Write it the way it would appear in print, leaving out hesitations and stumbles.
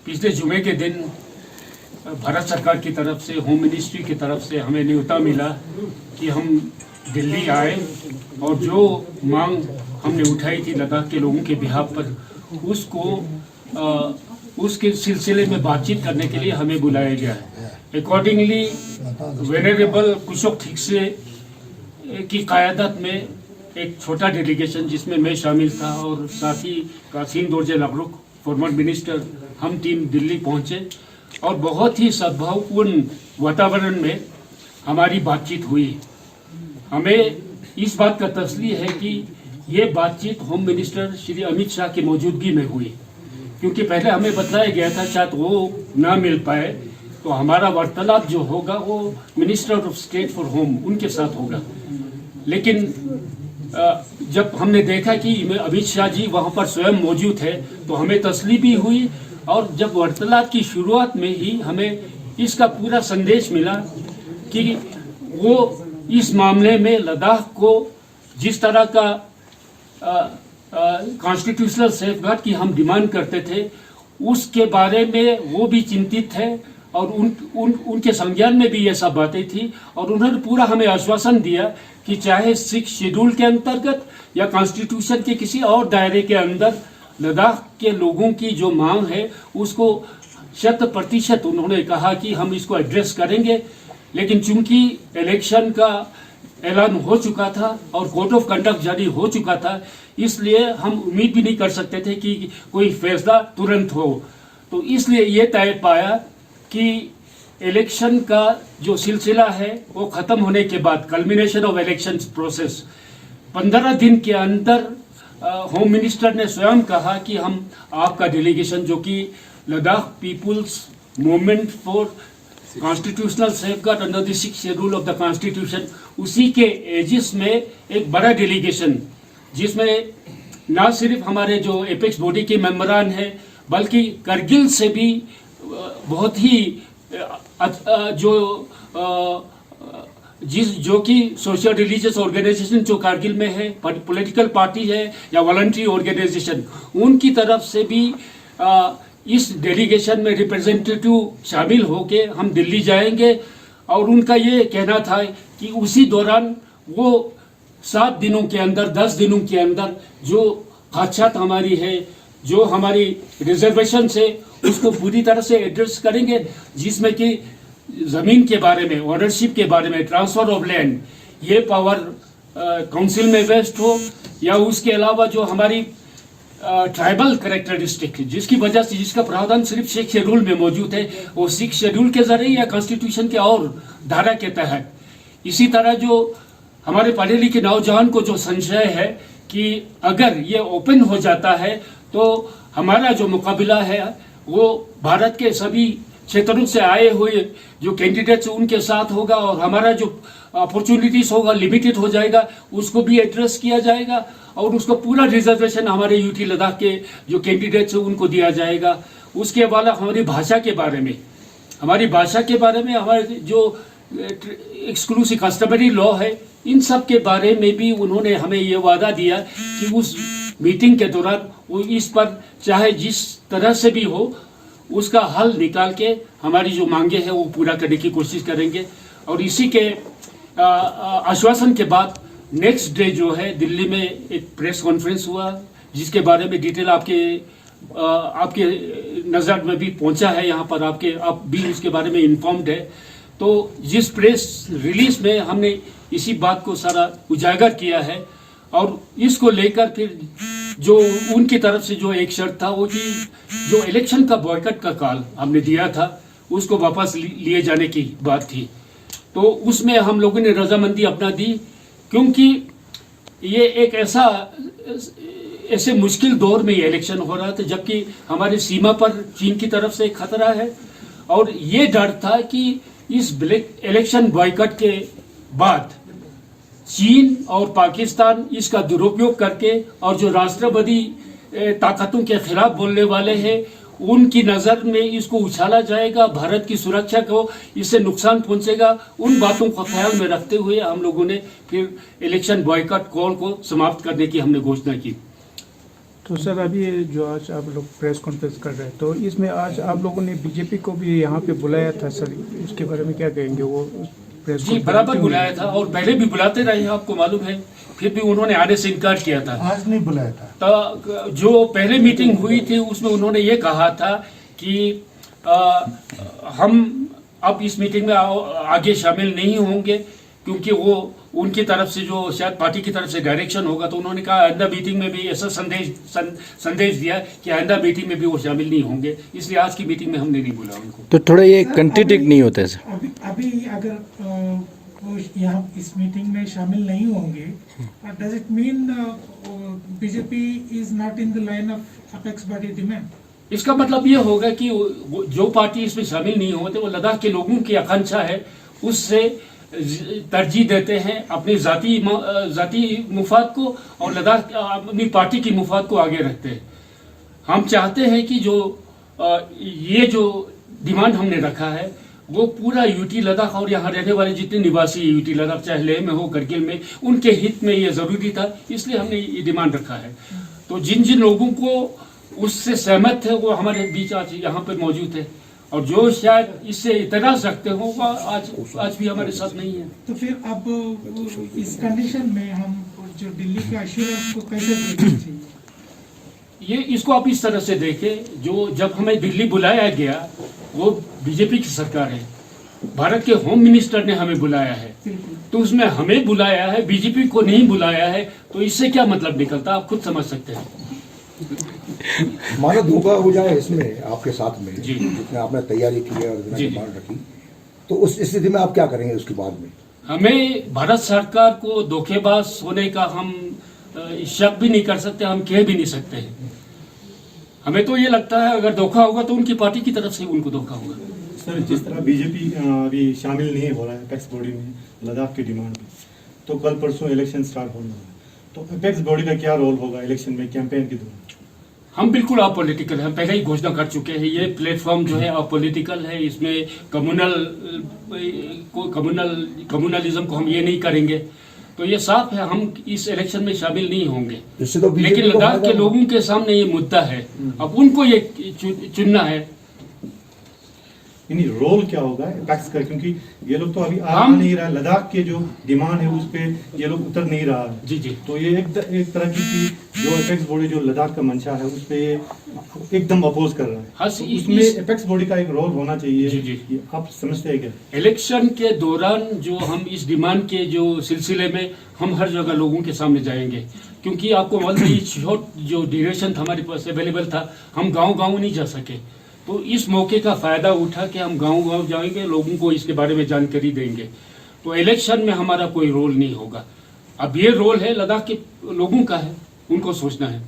पिछले जुमे के दिन भारत सरकार की तरफ से, होम मिनिस्ट्री की तरफ से हमें न्योता मिला कि हम दिल्ली आए और जो मांग हमने उठाई थी लद्दाख के लोगों के बिहाफ पर, उसके सिलसिले में बातचीत करने के लिए हमें बुलाया गया है। अकॉर्डिंगली वेनरेबल कुशोक थिकसे की क़यादत में एक छोटा डेलीगेशन जिसमें मैं शामिल था और साथ ही कासिम दोरजे लगरुक फॉर्मर मिनिस्टर, हम टीम दिल्ली पहुंचे और बहुत ही सद्भावपूर्ण वातावरण में हमारी बातचीत हुई। हमें इस बात का तसल्ली है कि ये बातचीत होम मिनिस्टर श्री अमित शाह की मौजूदगी में हुई, क्योंकि पहले हमें बताया गया था शायद वो ना मिल पाए, तो हमारा वार्तालाप जो होगा वो minister of state for home उनके साथ होगा। लेकिन जब हमने देखा कि अमित शाह जी वहाँ पर स्वयं मौजूद है तो हमें तसल्ली भी हुई, और जब वार्तालाप की शुरुआत में ही हमें इसका पूरा संदेश मिला कि वो इस मामले में लद्दाख को जिस तरह का कॉन्स्टिट्यूशनल सेफगार्ड की हम डिमांड करते थे उसके बारे में वो भी चिंतित है, और उनके संज्ञान में भी ये सब बातें थी। और उन्होंने पूरा हमें आश्वासन दिया कि चाहे 6 शेड्यूल के अंतर्गत या कॉन्स्टिट्यूशन के किसी और दायरे के अंदर लद्दाख के लोगों की जो मांग है उसको 100% उन्होंने कहा कि हम इसको एड्रेस करेंगे। लेकिन चूंकि इलेक्शन का ऐलान हो चुका था और कोड ऑफ कंडक्ट जारी हो चुका था, इसलिए हम उम्मीद भी नहीं कर सकते थे कि कोई फैसला तुरंत हो। तो इसलिए ये तय पाया कि इलेक्शन का जो सिलसिला है वो खत्म होने के बाद, कल्मिनेशन ऑफ इलेक्शन प्रोसेस, 15 दिन के अंदर होम मिनिस्टर ने स्वयं कहा कि हम आपका डेलीगेशन जो कि Ladakh people's movement for constitutional safeguard under the 6th schedule of the constitution, उसी के एजिस में एक बड़ा डेलीगेशन जिसमें ना सिर्फ हमारे जो एपेक्स बॉडी के मेंबरान हैं बल्कि करगिल से भी बहुत ही जो कि सोशल रिलीजियस ऑर्गेनाइजेशन जो कारगिल में है, पॉलिटिकल पार्टी है या वॉलंटरी ऑर्गेनाइजेशन, उनकी तरफ से भी इस डेलीगेशन में रिप्रेजेंटेटिव शामिल होके हम दिल्ली जाएंगे। और उनका ये कहना था कि उसी दौरान वो 7 दिनों के अंदर, 10 दिनों के अंदर जो खदशात हमारी है, जो हमारी रिजर्वेशन है, उसको पूरी तरह से एड्रेस करेंगे, जिसमें कि जमीन के बारे में, ओनरशिप के बारे में, ट्रांसफर ऑफ लैंड, ये पावर काउंसिल में वेस्ट हो, या उसके अलावा जो हमारी ट्राइबल कैरेक्टरिस्टिक जिसकी वजह से, जिसका प्रावधान सिर्फ 6 शेड्यूल में मौजूद है, वो 6 शेड्यूल के जरिए या कॉन्स्टिट्यूशन के और धारा के तहत। इसी तरह जो हमारे पढ़े लिखे नौजवान को जो संशय है कि अगर ये ओपन हो जाता है तो हमारा जो मुकाबला है वो भारत के सभी क्षेत्रों से आए हुए जो कैंडिडेट्स उनके साथ होगा, और हमारा जो अपॉर्चुनिटीज होगा लिमिटेड हो जाएगा, उसको भी एड्रेस किया जाएगा, और उसको पूरा रिजर्वेशन हमारे यूटी लद्दाख के जो कैंडिडेट्स हैं उनको दिया जाएगा। उसके अलावा हमारी भाषा के बारे में, हमारे जो एक्सक्लूसिव कस्टमरी लॉ है, इन सब के बारे में भी उन्होंने हमें ये वादा दिया कि उस मीटिंग के दौरान वो इस पर चाहे जिस तरह से भी हो उसका हल निकाल के हमारी जो मांगे हैं वो पूरा करने की कोशिश करेंगे। और इसी के आश्वासन के बाद नेक्स्ट डे जो है दिल्ली में एक प्रेस कॉन्फ्रेंस हुआ, जिसके बारे में डिटेल आपके नज़र में भी पहुंचा है, यहाँ पर आप भी उसके बारे में इन्फॉर्म्ड है। तो जिस प्रेस रिलीज में हमने इसी बात को सारा उजागर किया है, और इसको लेकर फिर जो उनकी तरफ से जो एक शर्त था वो कि जो इलेक्शन का बॉयकॉट का कॉल हमने दिया था उसको वापस लिए जाने की बात थी। तो उसमें हम लोगों ने रजामंदी अपना दी, क्योंकि ये एक ऐसे मुश्किल दौर में ये इलेक्शन हो रहा था, जबकि हमारी सीमा पर चीन की तरफ से खतरा है, और ये डर था कि इस इलेक्शन बॉयकॉट के बाद चीन और पाकिस्तान इसका दुरुपयोग करके, और जो राष्ट्रवादी ताकतों के खिलाफ बोलने वाले हैं उनकी नज़र में इसको उछाला जाएगा, भारत की सुरक्षा को इससे नुकसान पहुंचेगा। उन बातों को ख्याल में रखते हुए हम लोगों ने फिर इलेक्शन बॉयकॉट कॉल को समाप्त करने की हमने घोषणा की। तो सर अभी जो आज आप लोग प्रेस कॉन्फ्रेंस कर रहे हैं तो इसमें आज आप लोगों ने बीजेपी को भी यहाँ पे बुलाया था सर, उसके बारे में क्या कहेंगे? वो प्रेस जी बराबर बुलाया था और पहले भी बुलाते रहे हैं, आपको मालूम है, फिर भी उन्होंने आने से इनकार किया था। आज नहीं बुलाया था। तो जो पहले मीटिंग हुई थी उसमें उन्होंने ये कहा था कि हम अब इस मीटिंग में आगे शामिल नहीं होंगे, क्योंकि वो उनकी तरफ से जो शायद पार्टी की तरफ से डायरेक्शन होगा। तो उन्होंने कहा आइंदा मीटिंग में भी ऐसा संदेश दिया कि आइंदा मीटिंग में भी वो शामिल नहीं होंगे, इसलिए आज की मीटिंग में हमने नहीं बुलाया उनको। तो थोड़ा ये कंट्रीडिक्ट नहीं होता है सर? अभी अगर वो यहाँ इस मीटिंग में शामिल नहीं होंगे, does it mean BJP is not in the line of apex body demand? इसका मतलब ये होगा कि जो पार्टी इसमें शामिल नहीं होते वो लद्दाख के लोगों की आकांक्षा है, उससे तरजीह देते हैं अपनी जाती मुफाद को, और लद्दाख अपनी पार्टी की मुफाद को आगे रखते हैं। हम चाहते हैं कि जो ये जो डिमांड हमने रखा है वो पूरा यूटी लद्दाख और यहाँ रहने वाले जितने निवासी यूटी लद्दाख, चाहे लेह में हो करगिल में, उनके हित में ये जरूरी था, इसलिए हमने ये डिमांड रखा है। तो जिन जिन लोगों को उससे सहमत थे वो हमारे बीच आज यहाँ पे मौजूद है, और जो शायद इससे इतराज रखते हो वो आज भी हमारे साथ नहीं है। तो फिर अब इस कंडीशन में हम जो दिल्ली का एश्योरेंस को कैसे देखना चाहिए? ये इसको आप इस तरह से देखें, जो जब हमें दिल्ली बुलाया गया वो बीजेपी की सरकार है, भारत के होम मिनिस्टर ने हमें बुलाया है, तो उसमें हमें बुलाया है, बीजेपी को नहीं बुलाया है, तो इससे क्या मतलब निकलता आप खुद समझ सकते हैं। मानो धोखा हो जाए इसमें आपके साथ में, जी, जितने आपने तैयारी की है और जितना डिमांड रखी, तो उस स्थिति में आप क्या करेंगे उसके बाद में? हमें भारत सरकार को धोखेबाज होने का हम शक भी नहीं कर सकते, हम कह भी नहीं सकते हैं। हमें तो ये लगता है अगर धोखा होगा तो उनकी पार्टी की तरफ से उनको धोखा होगा। सर जिस तरह बीजेपी अभी शामिल नहीं हो रहा है अपेक्स बॉडी में लद्दाख की डिमांड में, तो कल परसों इलेक्शन स्टार्ट होने वाला है, तो अपेक्स बॉडी का क्या रोल होगा इलेक्शन में, कैंपेन के दौरान? हम बिल्कुल अपॉलिटिकल हैं, हम पहले ही घोषणा कर चुके हैं, ये प्लेटफॉर्म जो है अपॉलिटिकल है, इसमें कम्युनलिज्म को हम ये नहीं करेंगे, तो ये साफ है हम इस इलेक्शन में शामिल नहीं होंगे। तो लेकिन लद्दाख के लोगों के सामने ये मुद्दा है, अब उनको ये चुनना है। यानी रोल क्या होगा अपेक्स का, क्योंकि ये लोग तो अभी आ नहीं रहा, लद्दाख के जो डिमांड है उस पे ये लोग उतर नहीं रहा है। जी जी, तो ये एक तरह की जो अपेक्स बॉडी जो लद्दाख का मंशा है उस पे ये एकदम अपोज कर रहा है। हाँ, तो उसमें अपेक्स बॉडी का एक रोल होना चाहिए। जी जी, आप समझते हैं क्या? इलेक्शन के दौरान जो हम इस डिमांड के जो सिलसिले में हम हर जगह लोगों के सामने जाएंगे, क्योंकि आपको मालूम है शॉर्ट जो ड्यूरेशन था हमारे पास अवेलेबल था, हम गाँव नहीं जा सके, तो इस मौके का फायदा उठा के हम गांव जाएंगे, लोगों को इसके बारे में जानकारी देंगे। तो इलेक्शन में हमारा कोई रोल नहीं होगा, अब ये रोल है लद्दाख के लोगों का है, उनको सोचना है।